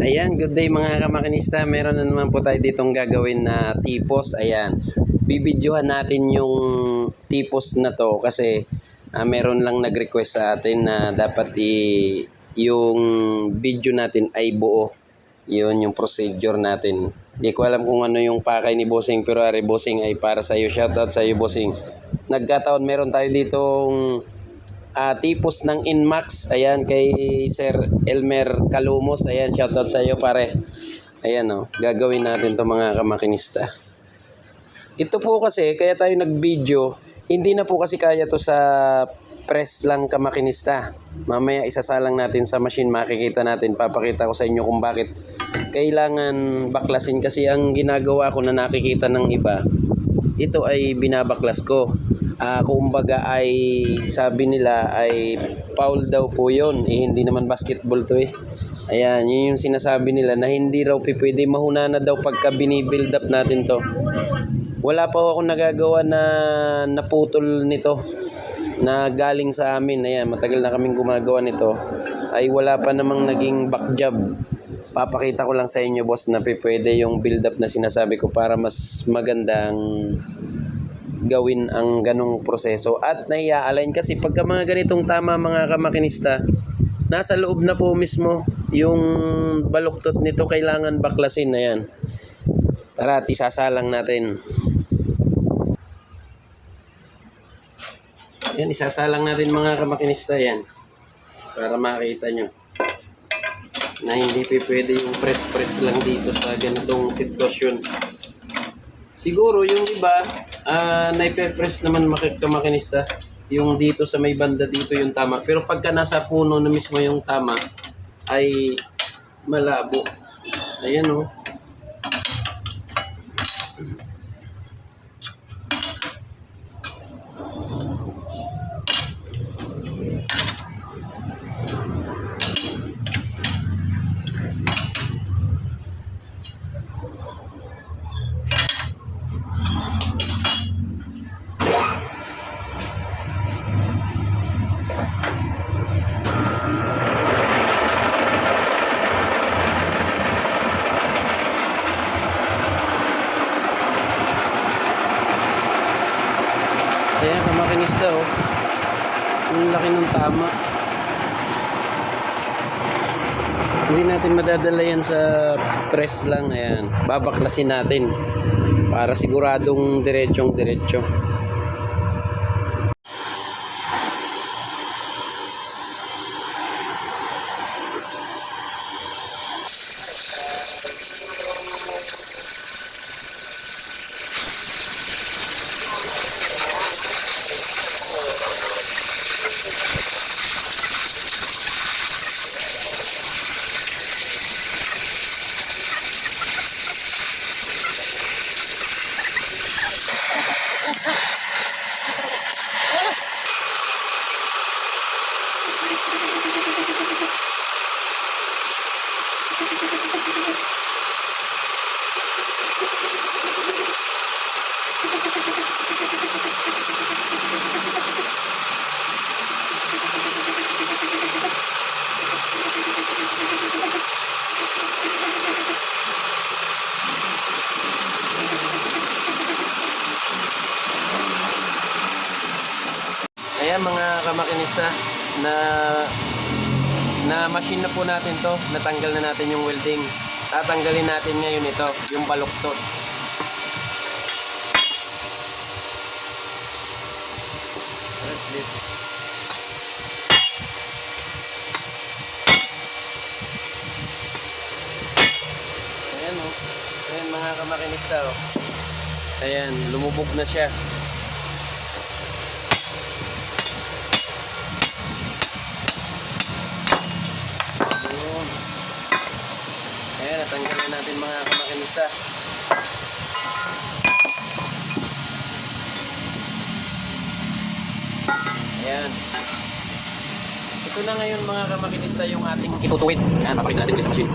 Ayan, good day mga kamakinista. Meron na naman po tayo ditong gagawin na tipos. Ayan, bibidyohan natin yung tipos na to kasi meron lang nag-request sa atin na dapat yung video natin ay buo. Yun yung procedure natin. Di ko alam kung ano yung pakay ni Bossing, pero Bossing ay para sa iyo. Shoutout sa iyo, Bossing. Nagkataon meron tayo ditong tipos ng Inmax. Ayan, kay Sir Elmer Calumos. Ayan, shoutout sa iyo, pare. Ayan, gagawin natin to mga kamakinista. Ito po kasi, kaya tayo nag-video, hindi na po kasi kaya to sa press lang kamakinista. Mamaya isasalang natin sa machine, makikita natin, papakita ko sa inyo kung bakit kailangan baklasin. Kasi ang ginagawa ko na nakikita ng iba, ito ay binabaklas ko. Kumbaga ay sabi nila ay foul daw po yun. Hindi naman basketball to eh. Ayan, yun yung sinasabi nila na hindi raw pwede, mahuna na daw pagka binibuild up natin to. Wala pa ako nagagawa na naputol nito na galing sa amin. Ayan, matagal na kaming gumagawa nito. Ay wala pa namang naging back job. Papakita ko lang sa inyo, boss, na pwede yung build up na sinasabi ko para mas magandang gawin ang ganong proseso at nai-align kasi pagka mga ganitong tama mga kamakinista, nasa loob na po mismo yung baluktot nito, kailangan baklasin na yan. Tara at isasalang natin. Yan, isasalang natin mga kamakinista yan para makita nyo na hindi pwede yung press lang dito sa ganitong sitwasyon. Siguro yung iba naipe-press naman kamakinista yung dito sa may banda dito yung tama, pero pagka nasa puno na mismo yung tama ay malabo. Ayan Ayan, kamakinista ang laki ng tama. Hindi natin madadala yan sa press lang. Ayan, babaklasin natin para siguradong diretsong diretso. Ayan mga kamakinista, na machine na po natin to, natanggal na natin yung welding. Tatanggalin natin ngayon ito, yung baluktot. Ayan ayan mga kamakinista Ayan, lumubog na siya. Ayan, natanggalin natin mga kamakinista. Ayan. Ito na ngayon mga kamakinista yung ating itutuwid. Ayan, papakita natin ulit sa machine.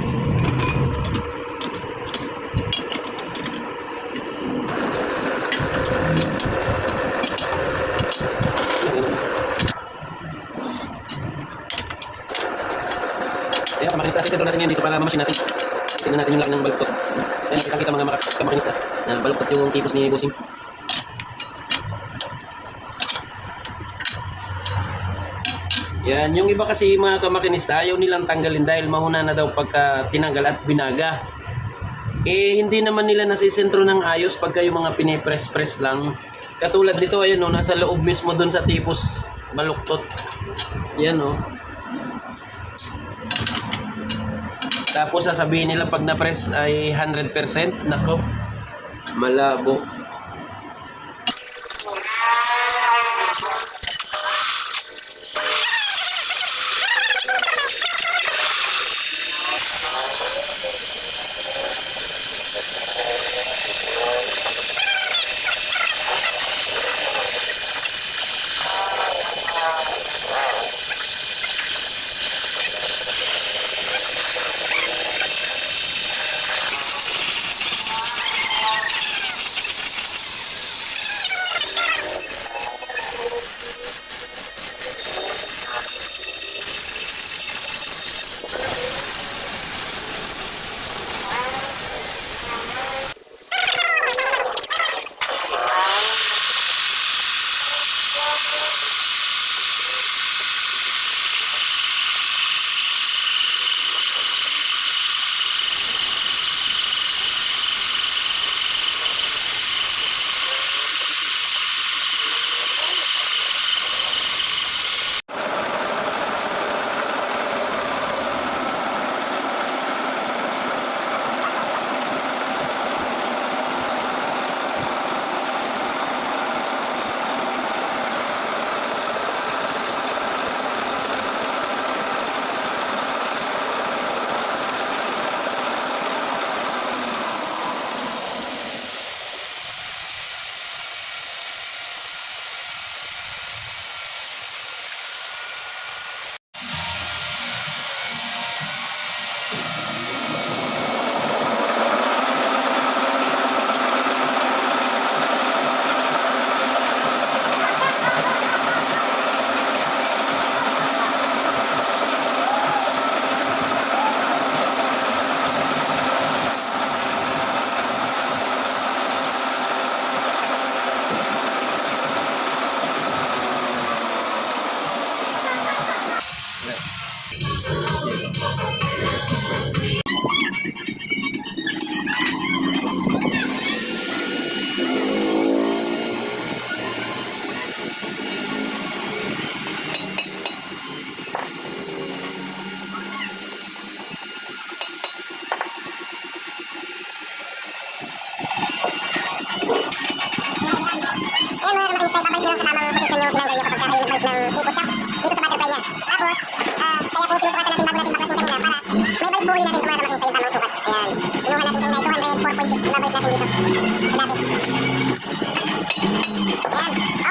Ayan, kamakinista. sisentro natin yan dito para mamasin natin. Tingnan natin yung laki ng baluktot. Ayan, kita mga kamakinista na baluktot yung tipos ni Bossing. Yan, yung iba kasi mga kamakinista ayaw nilang tanggalin dahil mahuna na daw pagka tinanggal at binaga. Eh hindi naman nila nasisentro ng ayos pagka yung mga pinipress-press lang. Katulad nito, ayan o, nasa loob mismo dun sa tipos baluktot. Yan o. Tapos sasabihin nila pag na-press ay 100%. Nako, malabo.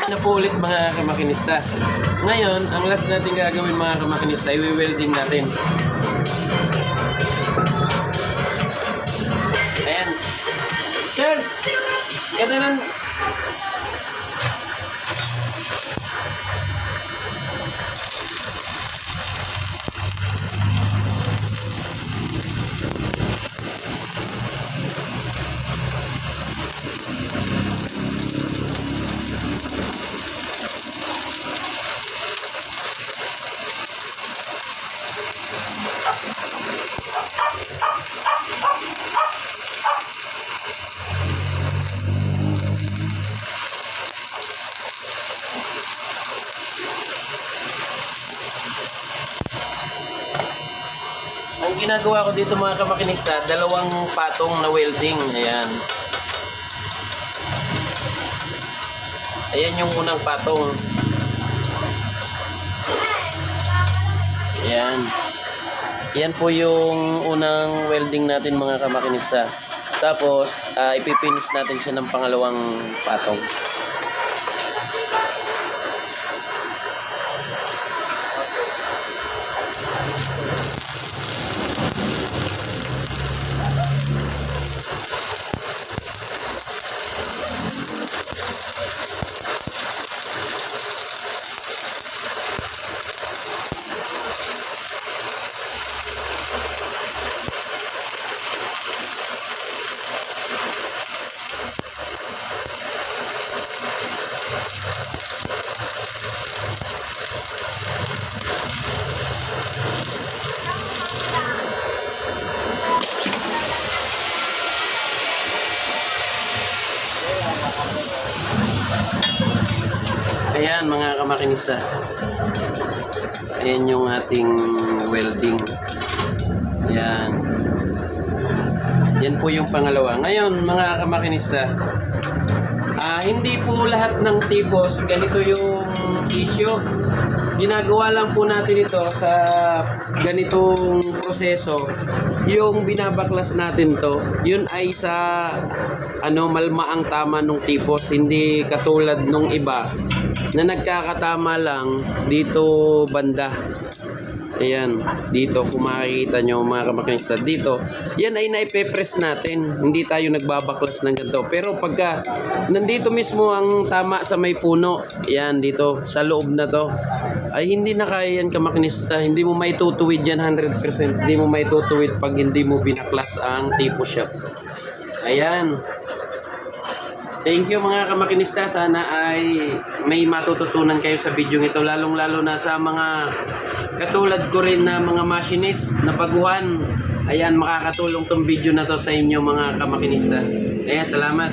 Na po ulit mga kamakinista. Ngayon, ang last natin gagawin mga kamakinista, i-welding natin. Ayan. Sir! Ganda nun. Ang ginagawa ko dito mga kamakinista, dalawang patong na welding. Ayan. Ayan yung unang patong. Ayan. Yan po yung unang welding natin mga kamakinista. Tapos, ipipinish natin siya ng pangalawang patong. kamakinista. Ayan yung ating welding. Yan. Yan po yung pangalawa. Ngayon, mga kamakinista, hindi po lahat ng tipos ganito yung issue. Ginagawa lang po natin ito sa ganitong proseso. Yung binabaklas natin to, yun ay sa malmaang tama nung tipos, hindi katulad nung iba na nagkakatama lang dito banda. Ayan, dito kung makikita nyo mga kamakinista, dito, yan ay naipe-press natin. Hindi tayo nagbabaklas ng ganito. Pero pagka nandito mismo ang tama sa may puno, yan dito, sa loob na to, ay hindi na kaya yan kamakinista. Hindi mo maitutuwid yan 100%. Hindi mo maitutuwid pag hindi mo binaklas ang tipo shop. Ayan. Thank you mga kamakinista. Sana ay may matututunan kayo sa video ito. Lalong-lalo na sa mga katulad ko rin na mga machinist na baguhan. Ayan, makakatulong tong video na to sa inyo mga kamakinista. Ayan, salamat.